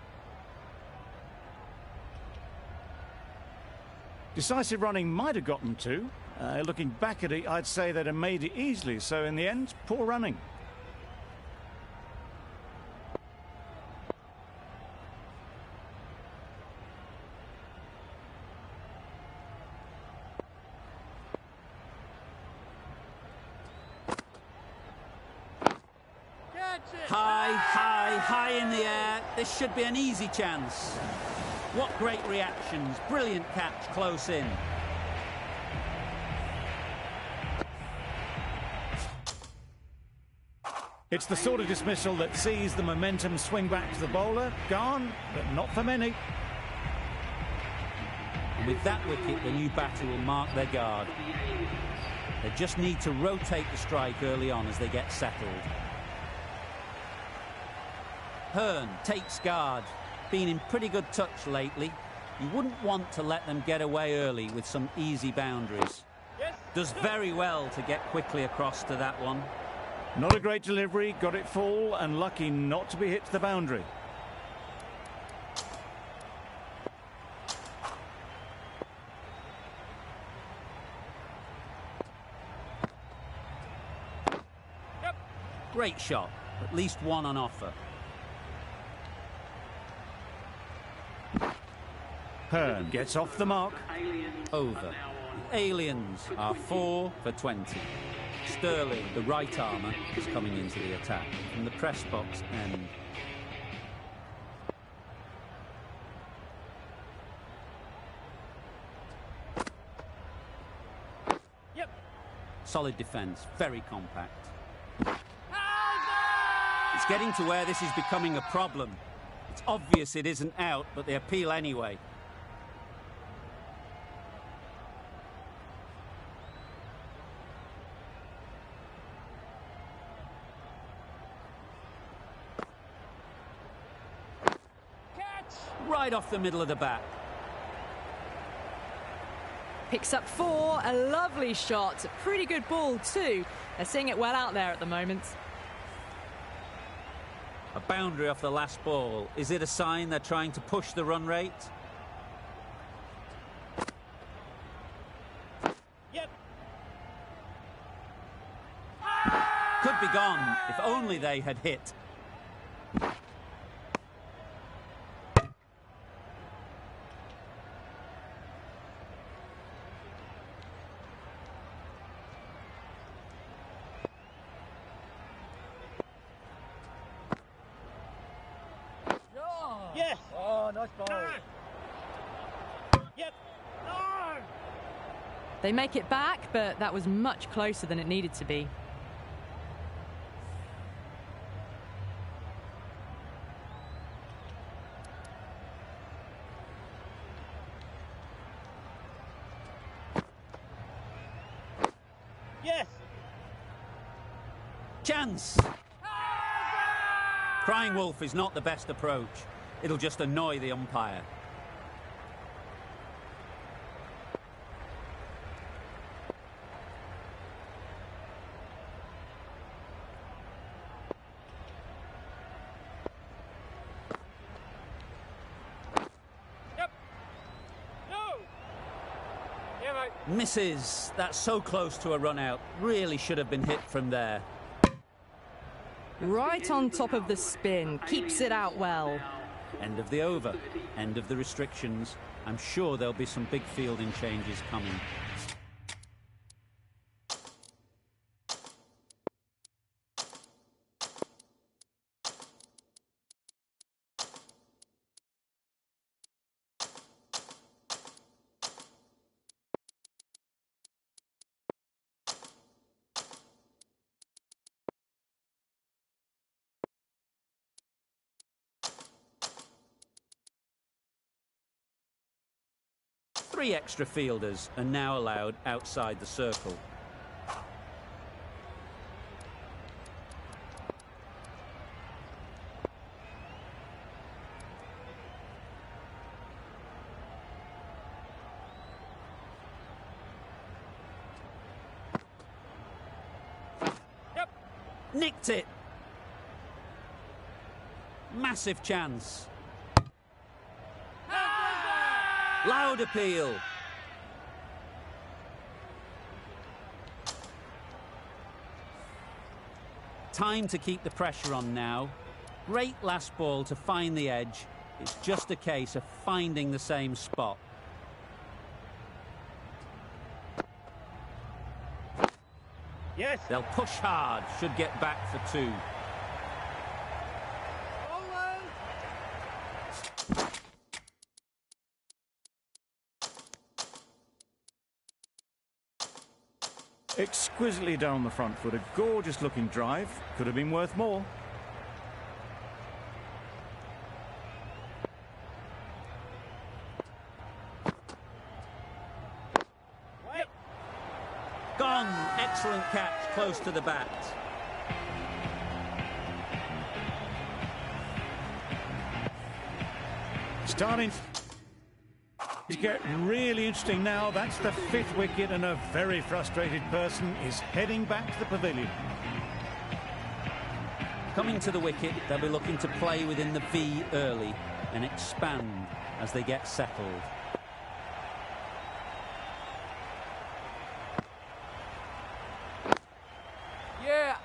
Decisive running might have gotten two. Looking back at it, I'd say they'd have made it easily. So in the end, poor running. High in the air. This should be an easy chance. What great reactions. Brilliant catch close in. It's the sort of dismissal that sees the momentum swing back to the bowler. Gone, but not for many. And with that wicket, the new batter will mark their guard. They just need to rotate the strike early on as they get settled. Hearn takes guard. Been in pretty good touch lately. You wouldn't want to let them get away early with some easy boundaries. Does very well to get quickly across to that one. Not a great delivery, got it full and lucky not to be hit to the boundary. Great shot. At least one on offer. Hearn gets off the mark. Over. The aliens are 4 for 20. Sterling, the right armour, is coming into the attack from the press box end. Yep. Solid defence, very compact. It's getting to where this is becoming a problem. It's obvious it isn't out, but they appeal anyway. Right off the middle of the bat. Picks up 4, a lovely shot, pretty good ball too. They're seeing it well out there at the moment. A boundary off the last ball. Is it a sign they're trying to push the run rate? Yep. Could be gone. only they had hit. Yes. Oh, nice ball. No. Yep. No. They make it back, but that was much closer than it needed to be. Yes. Chance! Crying wolf is not the best approach. It'll just annoy the umpire. Yep. No. Yeah, mate. Misses. That's so close to a run out. Really should have been hit from there. Right on top of the spin. Keeps it out well. End of the over. End of the restrictions. I'm sure there'll be some big fielding changes coming. Three extra fielders are now allowed outside the circle. Yep. Nicked it. Massive chance. Loud appeal. Time to keep the pressure on now. Great last ball to find the edge. It's just a case of finding the same spot. Yes. They'll push hard, should get back for two. Exquisitely down the front foot, a gorgeous looking drive. Could have been worth more. Wait. Gone. Excellent catch, close to the bat. Starting to get really interesting now. That's the fifth wicket, and a very frustrated person is heading back to the pavilion. Coming to the wicket, they'll be looking to play within the V early and expand as they get settled. Yeah.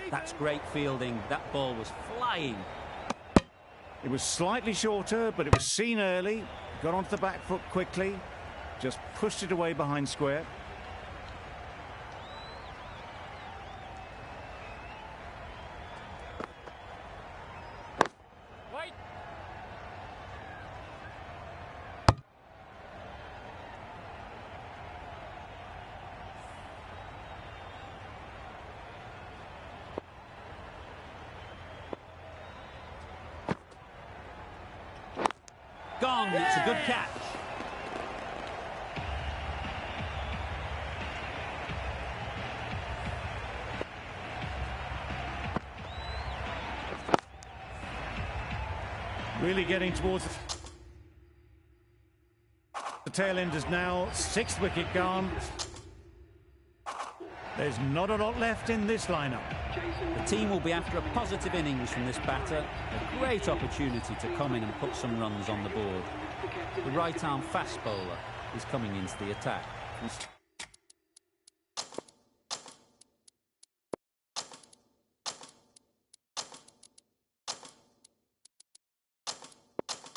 That's great fielding. That ball was flying. It was slightly shorter, but it was seen early. Got onto the back foot quickly. Just pushed it away behind square. Wait. Gone. It's a good catch. Really getting towards the tail enders now. Sixth wicket gone. There's not a lot left in this lineup. The team will be after a positive innings from this batter. A great opportunity to come in and put some runs on the board. The right-arm fast bowler is coming into the attack.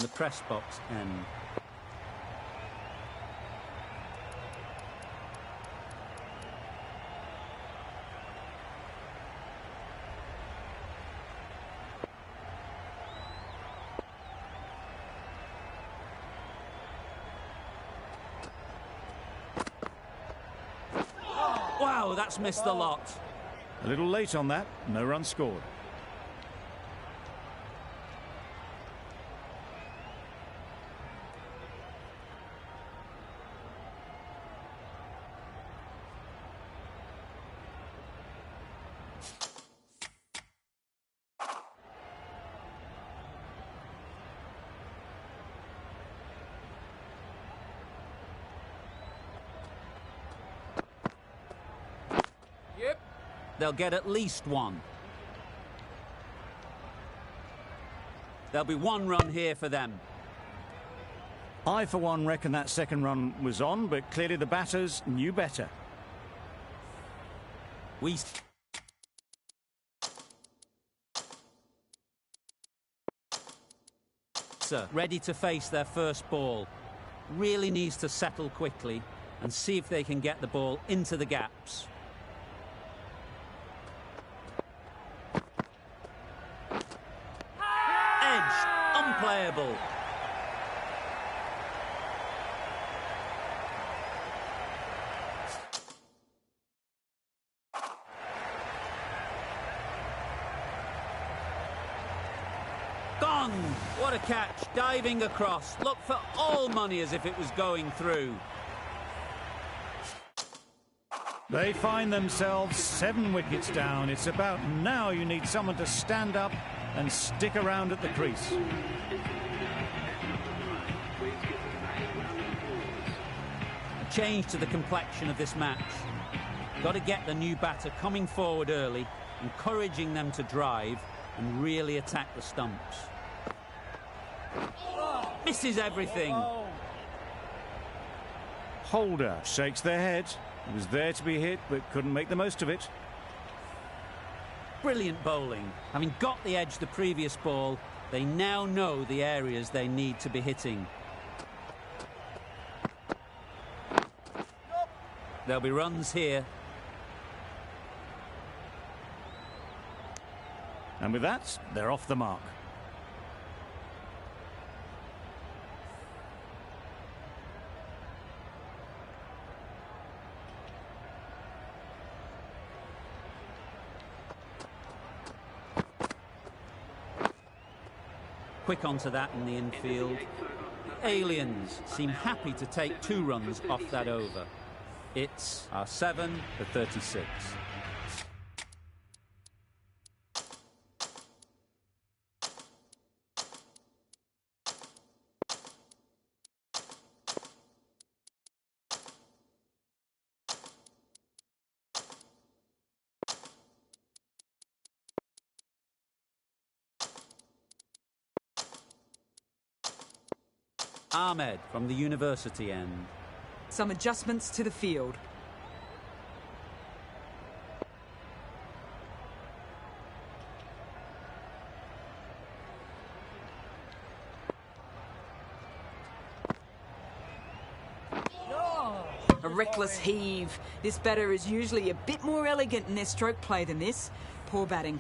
the press box end. Wow, that's missed a lot. A little late on that, no run scored. Yep. They'll get at least one. There'll be one run here for them. I, for one, reckon that second run was on, but clearly the batters knew better. Ready to face their first ball. Really needs to settle quickly and see if they can get the ball into the gaps. Edge, unplayable. Gone! What a catch, diving across. Look for all money as if it was going through. They find themselves 7 wickets down. It's about now you need someone to stand up and stick around at the crease. A change to the complexion of this match. Got to get the new batter coming forward early, encouraging them to drive and really attack the stumps. Misses everything. Holder shakes their head. He was there to be hit, but couldn't make the most of it. Brilliant bowling. Having got the edge the previous ball, they now know the areas they need to be hitting. There'll be runs here. And with that, they're off the mark. Quick onto that in the infield. The Aliens seem happy to take 2 runs off that over. It's our 7 for 36. Ahmed from the university end. Some adjustments to the field. A reckless heave. This batter is usually a bit more elegant in their stroke play than this. Poor batting.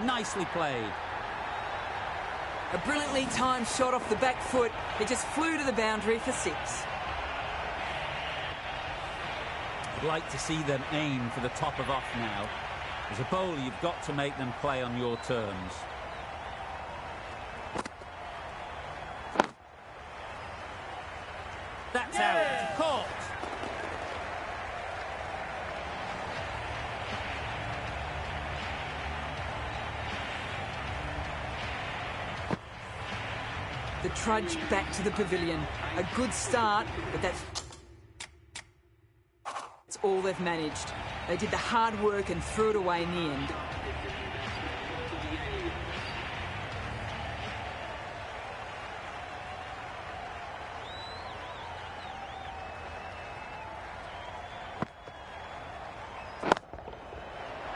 Nicely played. A brilliantly timed shot off the back foot. It just flew to the boundary for 6. I'd like to see them aim for the top of off now. As a bowler, you've got to make them play on your terms. That's out. Caught. the trudge back to the pavilion. A good start, but that's all they've managed. They did the hard work and threw it away in the end.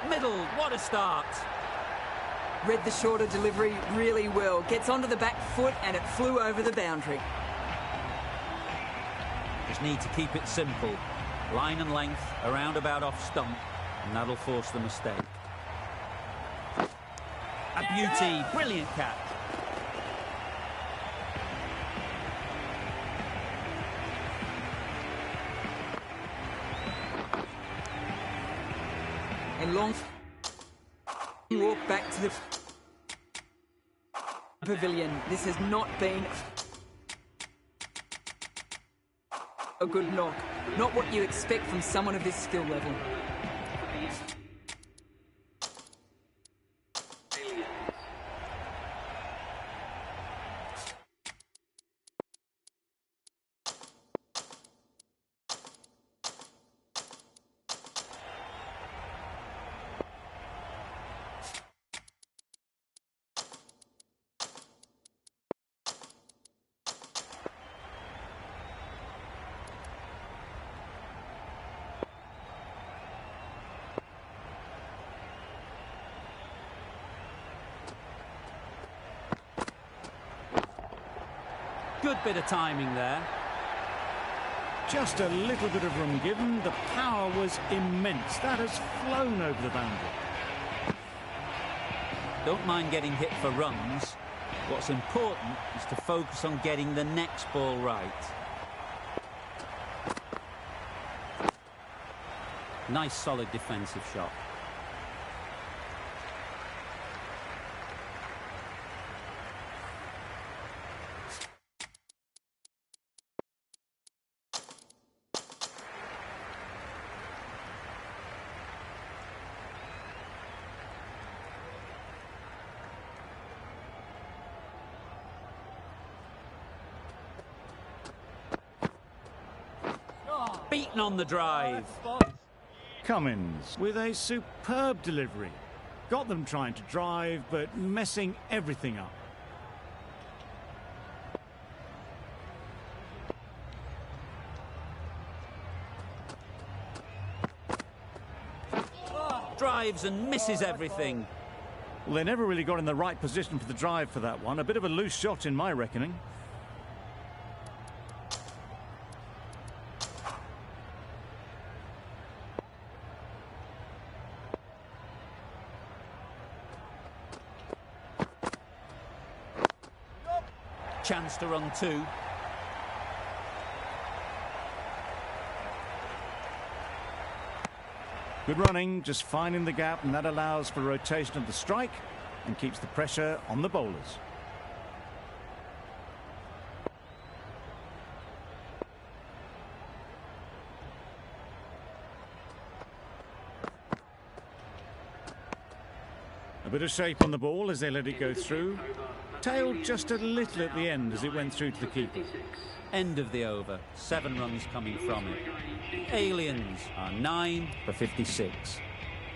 Middle, what a start. Read the shorter delivery really well. Gets onto the back foot and it flew over the boundary. Just need to keep it simple. Line and length, around about off stump, and that'll force the mistake. A beauty, brilliant catch. A long walk back to the pavilion. This has not been a good knock. Not what you expect from someone of this skill level. Good bit of timing there. Just a little bit of room given. The power was immense. That has flown over the boundary. Don't mind getting hit for runs. What's important is to focus on getting the next ball right. Nice solid defensive shot. Beaten on the drive. Cummins with a superb delivery. Got them trying to drive, but messing everything up. Drives and misses everything. Well, they never really got in the right position for the drive for that one. A bit of a loose shot in my reckoning. Chance to run two. Good running, just finding the gap, and that allows for rotation of the strike and keeps the pressure on the bowlers. A bit of shape on the ball as they let it go through. Tailed just a little at the end as it went through to the keeper. End of the over. 7 runs coming from it. The Aliens are 9 for 56.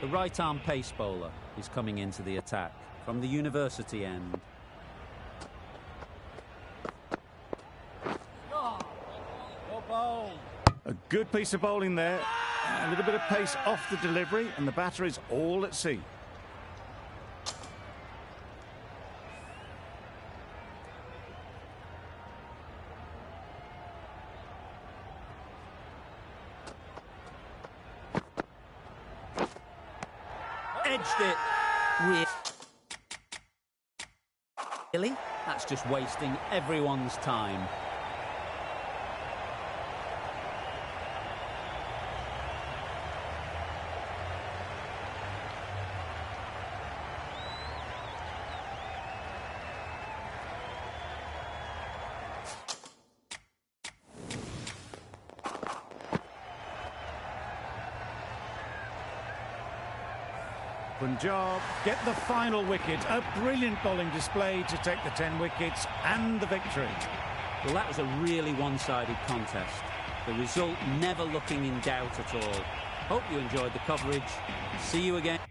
The right-arm pace bowler is coming into the attack from the university end. A good piece of bowling there. A little bit of pace off the delivery, and the batter is all at sea. Edged it. Really? That's just wasting everyone's time. Punjab get the final wicket. A brilliant bowling display to take the 10 wickets and the victory. Well, that was a really one-sided contest. The result never looking in doubt at all. Hope you enjoyed the coverage. See you again.